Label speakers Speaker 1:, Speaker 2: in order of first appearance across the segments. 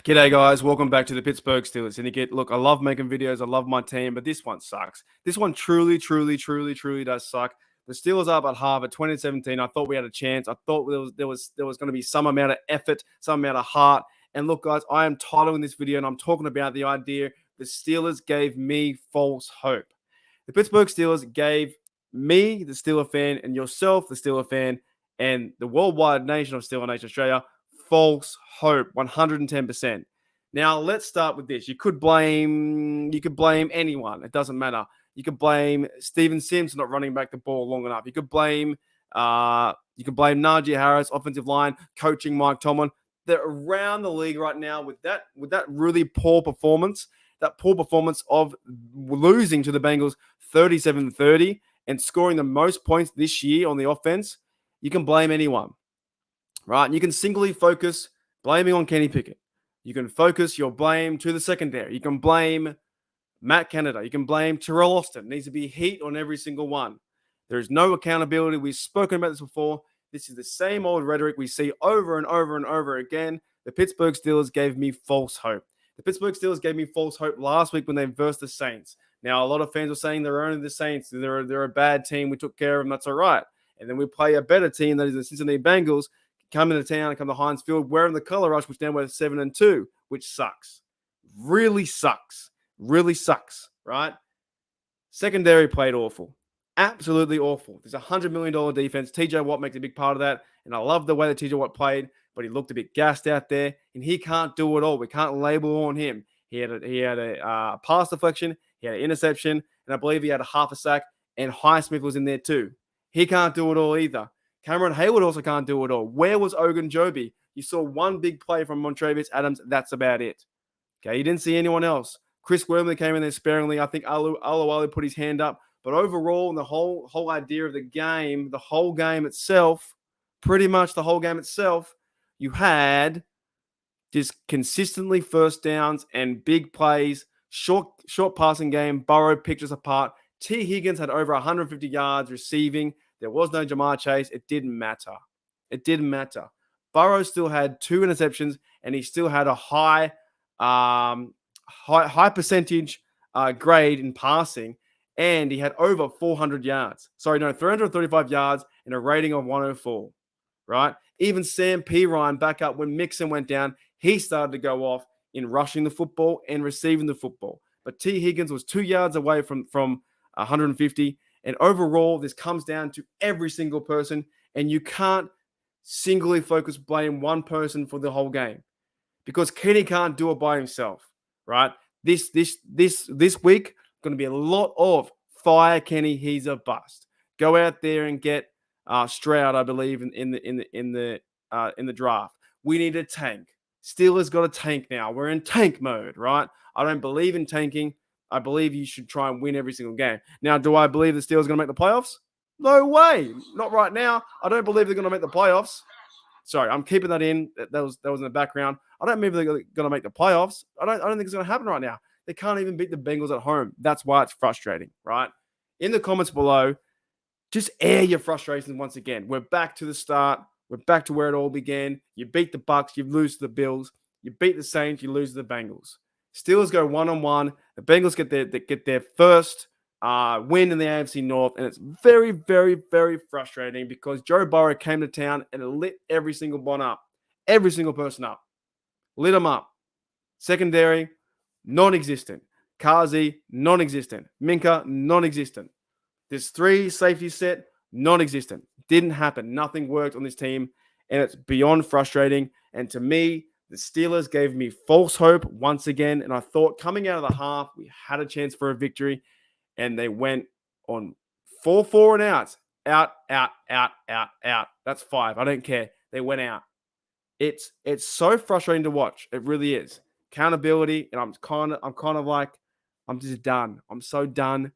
Speaker 1: G'day guys, welcome back to the Pittsburgh Steelers Syndicate. Look, I love making videos, I love my team, but this one sucks. This one truly does suck. The Steelers are up at half at 2017. I thought we had a chance. I thought there was going to be some amount of effort, some amount of heart. And look, guys, I am titling this video and I'm talking about the idea the Steelers gave me false hope. The Pittsburgh Steelers gave me, the Steeler fan, and yourself, the Steeler fan, and the worldwide nation of Steeler Nation Australia, false hope, 110%. Now, let's start with this. You could blame anyone. It doesn't matter. You could blame Steven Sims not running back the ball long enough. You could blame Najee Harris, offensive line, coaching Mike Tomlin. They're around the league right now with that really poor performance, of losing to the Bengals 37-30 and scoring the most points this year on the offense. You can blame anyone. Right? And you can singly focus blaming on Kenny Pickett. You can focus your blame to the secondary. You can blame Matt Canada. You can blame Terrell Austin. It needs to be heat on every single one. There is no accountability. We've spoken about this before. This is the same old rhetoric we see over and over and over again. The Pittsburgh Steelers gave me false hope. The Pittsburgh Steelers gave me false hope last week when they versed the Saints. Now, a lot of fans were saying they're only the Saints. They're a bad team. We took care of them. That's all right. And then we play a better team, that is the Cincinnati Bengals, come into town and come to Heinz Field wearing the color rush, which now we're 7-2, which sucks. Really sucks. Really sucks, right? Secondary played awful. Absolutely awful. There's a $100 million defense. TJ Watt makes a big part of that. And I love the way that TJ Watt played, but he looked a bit gassed out there, and he can't do it all. We can't label on him. He had a pass deflection, he had an interception, and I believe he had a half a sack, and Highsmith was in there too. He can't do it all either. Cameron Hayward also can't do it all. Where was Ogunjobi? You saw one big play from Montrevious Adams. That's about it. Okay, you didn't see anyone else. Chris Wormley came in there sparingly. I think Aluwali put his hand up. But overall, the whole idea of the game, the whole game itself, pretty much the whole game itself, you had just consistently first downs and big plays, short passing game. Burrow picked us apart. T. Higgins had over 150 yards receiving. There was no Jamar Chase. It didn't matter. It didn't matter. Burrow still had 2 interceptions, and he still had a high percentage grade in passing, and he had over 400 yards. 335 yards and a rating of 104, right? Even Sam Pirine back up when Mixon went down, he started to go off in rushing the football and receiving the football. But T. Higgins was 2 yards away from 150. And overall, this comes down to every single person, and you can't singly blame one person for the whole game because Kenny can't do it by himself, right? This week going to be a lot of fire Kenny. He's a bust. Go out there and get Stroud, I believe, in the draft. We need a tank. Steelers got a tank now. We're in tank mode, right? I don't believe in tanking. I believe you should try and win every single game. Now, do I believe the Steelers are going to make the playoffs? No way. Not right now. I don't believe they're going to make the playoffs. Sorry, I'm keeping that in. That was in the background. I don't believe they're going to make the playoffs. I don't think it's going to happen right now. They can't even beat the Bengals at home. That's why it's frustrating, right? In the comments below, just air your frustrations once again. We're back to the start. We're back to where it all began. You beat the Bucs, you lose to the Bills. You beat the Saints, you lose to the Bengals. Steelers go 1-1. The Bengals get their first win in the AFC North, and it's very, very, very frustrating because Joe Burrow came to town and it lit every single one up, every single person up, lit them up. Secondary, non-existent. Kazi, non-existent. Minka, non-existent. This 3 safety set, non-existent. Didn't happen. Nothing worked on this team, and it's beyond frustrating. And to me, the Steelers gave me false hope once again, and I thought coming out of the half, we had a chance for a victory, and they went on 4 and outs. Out. That's 5. I don't care. They went out. It's so frustrating to watch. It really is. Accountability, and I'm just done. I'm so done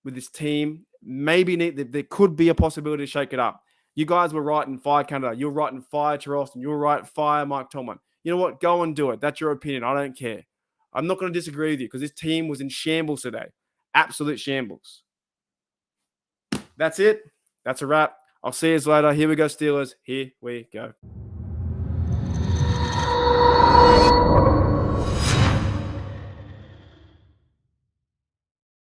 Speaker 1: with this team. Maybe there could be a possibility to shake it up. You guys were right in fire Canada. You were right in fire Terrell Austin. You were right fire Mike Tomlin. You know what? Go and do it. That's your opinion. I don't care. I'm not going to disagree with you because this team was in shambles today. Absolute shambles. That's it. That's a wrap. I'll see you later. Here we go, Steelers. Here we go.